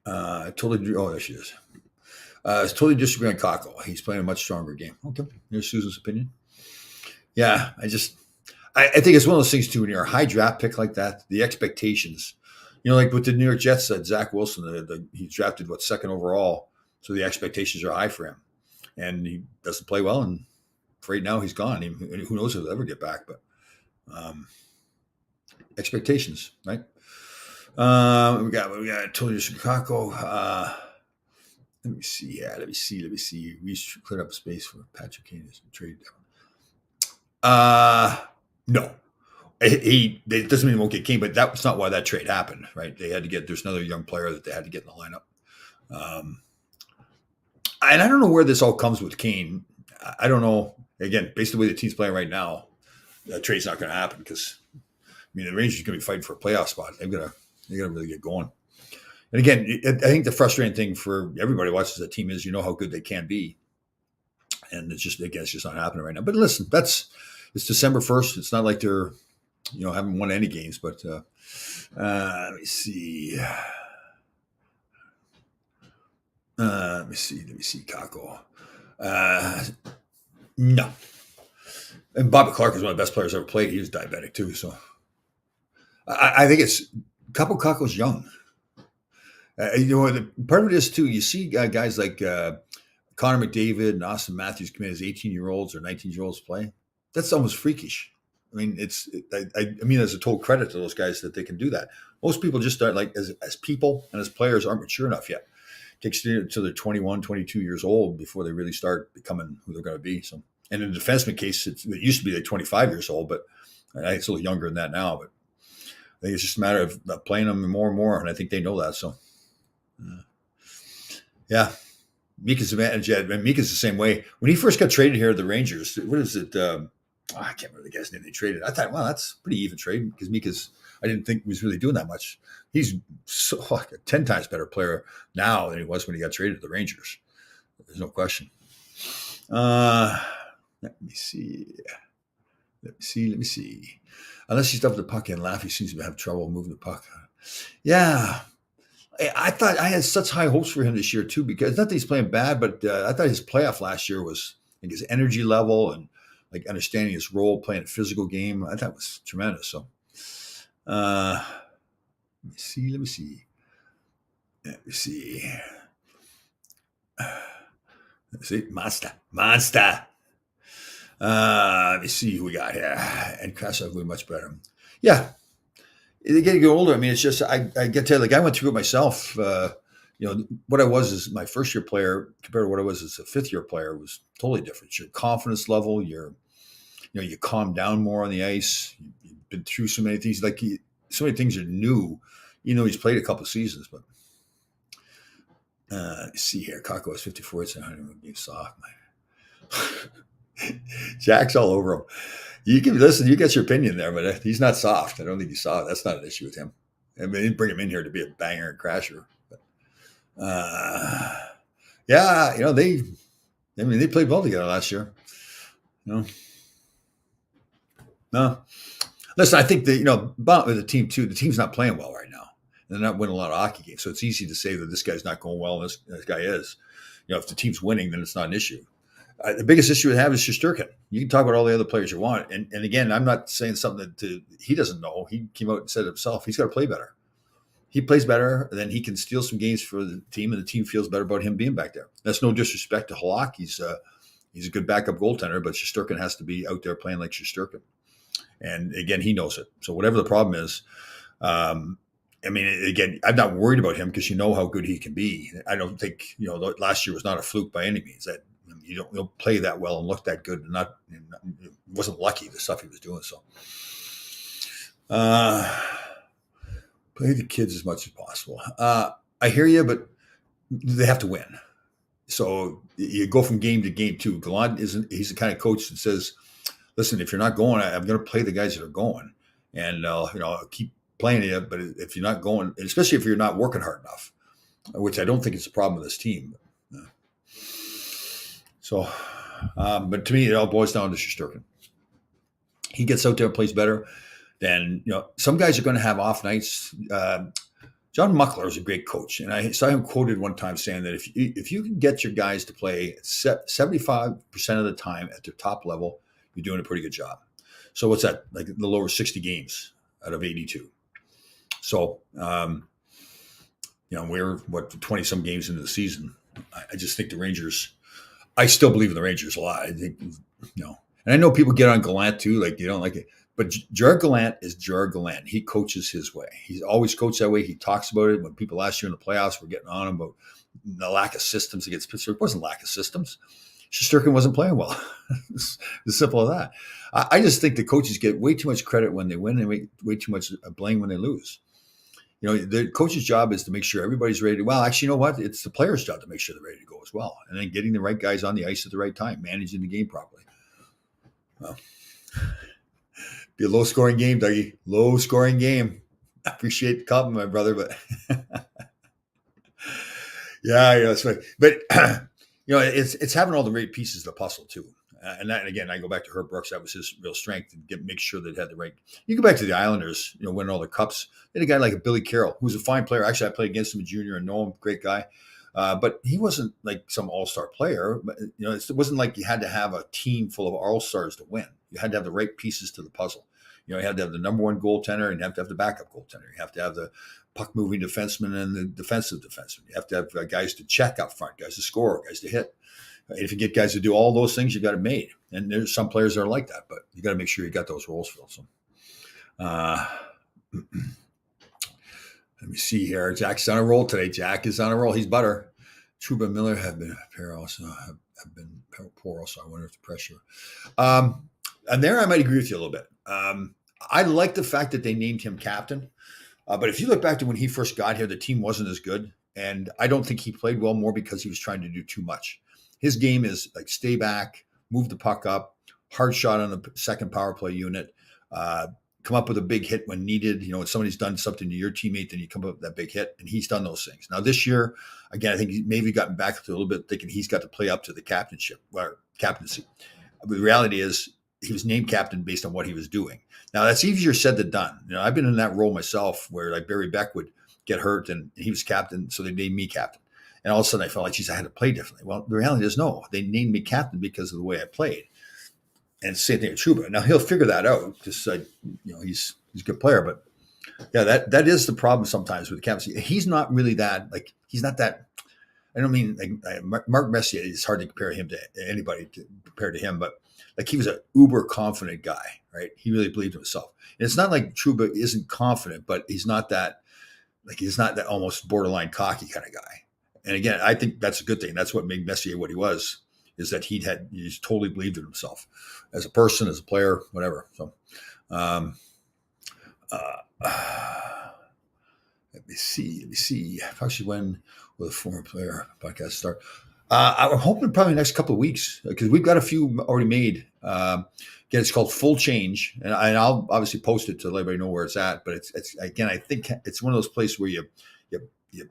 There she is. It's totally disagree on Kakko. He's playing a much stronger game. Okay, here's Susan's opinion. Yeah, I think it's one of those things too. When you're a high draft pick like that, the expectations, like with the New York Jets, Zach Wilson, he's drafted 2nd overall, so the expectations are high for him, and he doesn't play well, and right now he's gone. Who knows if he'll ever get back? But expectations, right? We got Tony Kakko. Let me see. Yeah, let me see. We cleared up space for Patrick Kane as a trade. No. it doesn't mean he won't get Kane, but that's not why that trade happened, right? They had to get, there's another young player that they had to get in the lineup. And I don't know where this all comes with Kane. I don't know. Again, based on the way the team's playing right now, that trade's not going to happen because, the Rangers are going to be fighting for a playoff spot. They're going to really get going. And again, I think the frustrating thing for everybody who watches that team is how good they can be. And it's just not happening right now. But listen, it's December 1st. It's not like they're, haven't won any games. But let me see. Let me see, Kako. No. And Bobby Clark is one of the best players ever played. He was diabetic too. So I think it's Kako's young. The part of it is too, you see guys like Connor McDavid and Austin Matthews come in as 18-year-olds or 19-year-olds play. That's almost freakish. As a total credit to those guys that they can do that. Most people just start as people and as players aren't mature enough yet. It takes until they're 21, 22 years old before they really start becoming who they're going to be. So, and in the defenseman case, it used to be 25 years old, but I think it's a little younger than that now. But I think it's just a matter of playing them more and more, and I think they know that. So, yeah. Mika's advantage. Mika's the same way. When he first got traded here to the Rangers, what is it? I can't remember the guy's name they traded. I thought, well, that's a pretty even trade because I didn't think he was really doing that much. He's a 10 times better player now than he was when he got traded to the Rangers. There's no question. Let me see. Unless he stuffed the puck in, Laffy seems to have trouble moving the puck. Yeah. I thought I had such high hopes for him this year too, because not that he's playing bad, but I thought his playoff last year was his energy level and understanding his role, playing a physical game. I thought it was tremendous. So, let me see. Monster. Let me see who we got here. And Krasov way much better. Yeah. They get older. It's just I get to I went through it myself. What I was as my first year player compared to what I was as a fifth year player was totally different. Your confidence level, you calm down more on the ice. You've been through so many things, so many things are new. He's played a couple of seasons, but let's see here. Kako is 54. It's 100 being soft. Jack's all over him. You can listen. You get your opinion there, but he's not soft. I don't think he's soft. That's not an issue with him. They didn't bring him in here to be a banger and crasher. But, yeah, they played well together last year. No. Listen, I think that with the team too. The team's not playing well right now. They're not winning a lot of hockey games, so it's easy to say that this guy's not going well. And this guy is. If the team's winning, then it's not an issue. The biggest issue we have is Shesterkin. You can talk about all the other players you want. And again, I'm not saying something that he doesn't know. He came out and said it himself. He's got to play better. He plays better, then he can steal some games for the team, and the team feels better about him being back there. That's no disrespect to Halak. He's a good backup goaltender, but Shesterkin has to be out there playing like Shesterkin. And again, he knows it. So whatever the problem is, again, I'm not worried about him because how good he can be. I don't think, last year was not a fluke by any means. That you don't play that well and look that good, and it wasn't lucky the stuff he was doing. So, play the kids as much as possible. I hear you, but they have to win. So you go from game to game too. Gallant he's the kind of coach that says, "Listen, if you're not going, I'm going to play the guys that are going, and I'll keep playing you. But if you're not going, especially if you're not working hard enough, which I don't think is a problem with this team." So, but to me, it all boils down to Shesterkin. He gets out there and plays better. Then, some guys are going to have off nights. John Muckler is a great coach. And I saw him quoted one time saying that if you can get your guys to play 75% of the time at their top level, you're doing a pretty good job. So what's that? Like the lower 60 games out of 82. So, we're 20 some games into the season. I just think the Rangers, I still believe in the Rangers a lot. I think, and I know people get on Gallant too, like you don't like it, but Gerard Gallant is Gerard Gallant. He coaches his way. He's always coached that way. He talks about it. When people last year in the playoffs were getting on him about the lack of systems against Pittsburgh, it wasn't lack of systems. Shesterkin wasn't playing well. It's as simple as that. I just think the coaches get way too much credit when they win and way too much blame when they lose. The coach's job is to make sure everybody's ready to. Well, actually, you know what? It's the player's job to make sure they're ready to go as well, and then getting the right guys on the ice at the right time, managing the game properly. Well, be a low-scoring game, Dougie. Low-scoring game. I appreciate the compliment, my brother, but yeah, that's right. But it's having all the right pieces of the puzzle too. And that, again, I go back to Herb Brooks. That was his real strength, and make sure they had the right. You go back to the Islanders, winning all their cups. They had a guy like a Billy Carroll, who's a fine player. Actually, I played against him in junior and know him, great guy. But he wasn't like some all-star player. But, it wasn't like you had to have a team full of all-stars to win. You had to have the right pieces to the puzzle. You had to have the number one goaltender, and you have to have the backup goaltender. You have to have the puck-moving defenseman and the defensive defenseman. You have to have guys to check up front, guys to score, guys to hit. If you get guys to do all those things, you got it made. And there's some players that are like that, but you got to make sure you got those roles filled. So, let me see here. Jack's on a roll today. Jack is on a roll. He's butter. Trouba and Miller have been poor also. Have been poor also. I wonder if the pressure. And there, I might agree with you a little bit. I like the fact that they named him captain. But if you look back to when he first got here, the team wasn't as good. And I don't think he played well more because he was trying to do too much. His game is like stay back, move the puck up, hard shot on the second power play unit, come up with a big hit when needed. When somebody's done something to your teammate, then you come up with that big hit, and he's done those things. Now this year, again, I think he's maybe gotten back to a little bit thinking he's got to play up to the captaincy. But the reality is he was named captain based on what he was doing. Now that's easier said than done. I've been in that role myself where like Barry Beck would get hurt and he was captain, so they named me captain. And all of a sudden I felt like, geez, I had to play differently. Well, the reality is no, they named me captain because of the way I played. And same thing with Trouba. Now he'll figure that out. Just he's a good player, but yeah, that is the problem sometimes with the captaincy. He's not really that he's not that. I don't mean Mark Messier. It's hard to compare him to anybody compared to him, but he was an uber confident guy, right? He really believed in himself. And it's not like Trouba isn't confident, but he's not that almost borderline cocky kind of guy. And again, I think that's a good thing. That's what made Messier what he was, is that he totally believed in himself as a person, as a player, whatever. So, let me see. Actually, when will the former player podcast start? I'm hoping probably the next couple of weeks because we've got a few already made. Again, it's called Full Change, and I'll obviously post it to let everybody know where it's at. But it's again, I think it's one of those places where you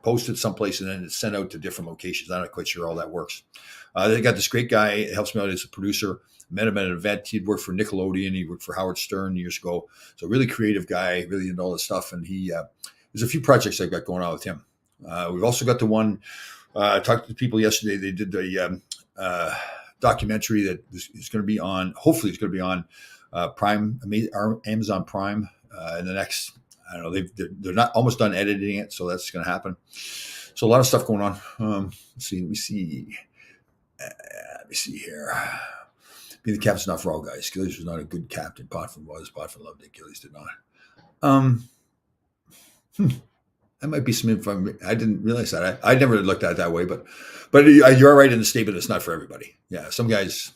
post it someplace and then it's sent out to different locations. I'm not quite sure how that works. They got this great guy. It helps me out as a producer. Met him at an event. He'd worked for Nickelodeon. He worked for Howard Stern years ago. So really creative guy, really into all this stuff. And there's a few projects I've got going on with him. We've also got the one. I talked to people yesterday. They did the documentary that is going to be on. Hopefully, it's going to be on Prime, Amazon Prime in the next. I don't know. They're not almost done editing it, so that's going to happen. So a lot of stuff going on. Let me see here. Being the captain's not for all guys. Gillies was not a good captain. Potvin was. Potvin loved it. Gillies did not. That might be some info. I didn't realize that. I never looked at it that way, but you're right in the statement. It's not for everybody. Yeah, some guys,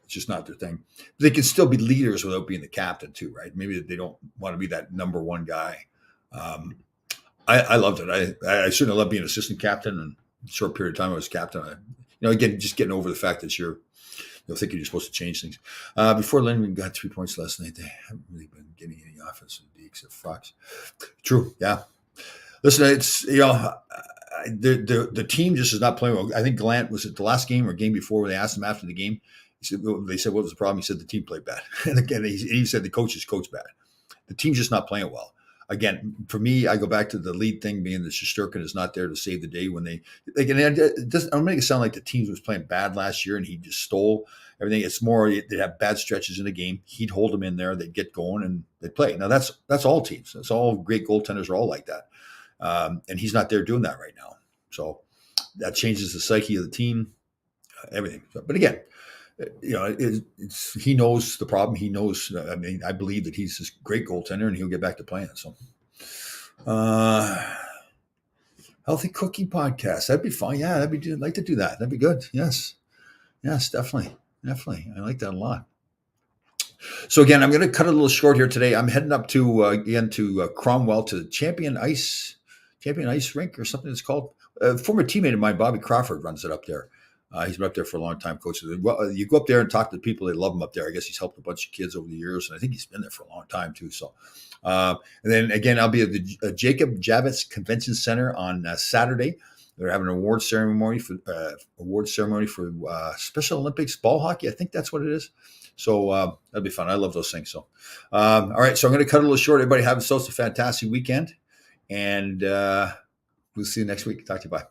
it's just not their thing. They can still be leaders without being the captain too, right? Maybe they don't want to be that number one guy. I loved it. I certainly love being assistant captain, and a short period of time I was captain. Again, just getting over the fact that you're thinking you're supposed to change things. Before Lindgren got 3 points last night, they haven't really been getting any offensive D except Fox. True, yeah. Listen, it's the team just is not playing well. I think Gallant was at the last game or game before where they asked him after the game. They said, what was the problem? He said the team played bad. And again, he said the coaches coached bad. The team's just not playing well. Again, for me, I go back to the lead thing being that Shesterkin is not there to save the day when they I don't make it sound like the team was playing bad last year and he just stole everything. It's more they'd have bad stretches in the game. He'd hold them in there. They'd get going and they'd play. Now that's all teams. That's all great goaltenders are all like that. And he's not there doing that right now. So that changes the psyche of the team, everything. But again, he knows the problem. He knows, I believe that he's this great goaltender and he'll get back to playing. So, healthy cooking podcast. That'd be fun. Yeah, I'd like to do that. That'd be good. Yes, definitely. I like that a lot. So again, I'm going to cut it a little short here today. I'm heading up to again to Cromwell to the Champion Ice Rink or something it's called. A former teammate of mine, Bobby Crawford, runs it up there. He's been up there for a long time, coach. Well, you go up there and talk to the people; they love him up there. I guess he's helped a bunch of kids over the years, and I think he's been there for a long time too. So, and then again, I'll be at the Jacob Javits Convention Center on Saturday. They're having an award ceremony for Special Olympics ball hockey. I think that's what it is. So that'd be fun. I love those things. So, all right. So I'm going to cut it a little short. Everybody have yourselves a fantastic weekend, and we'll see you next week. Talk to you. Bye.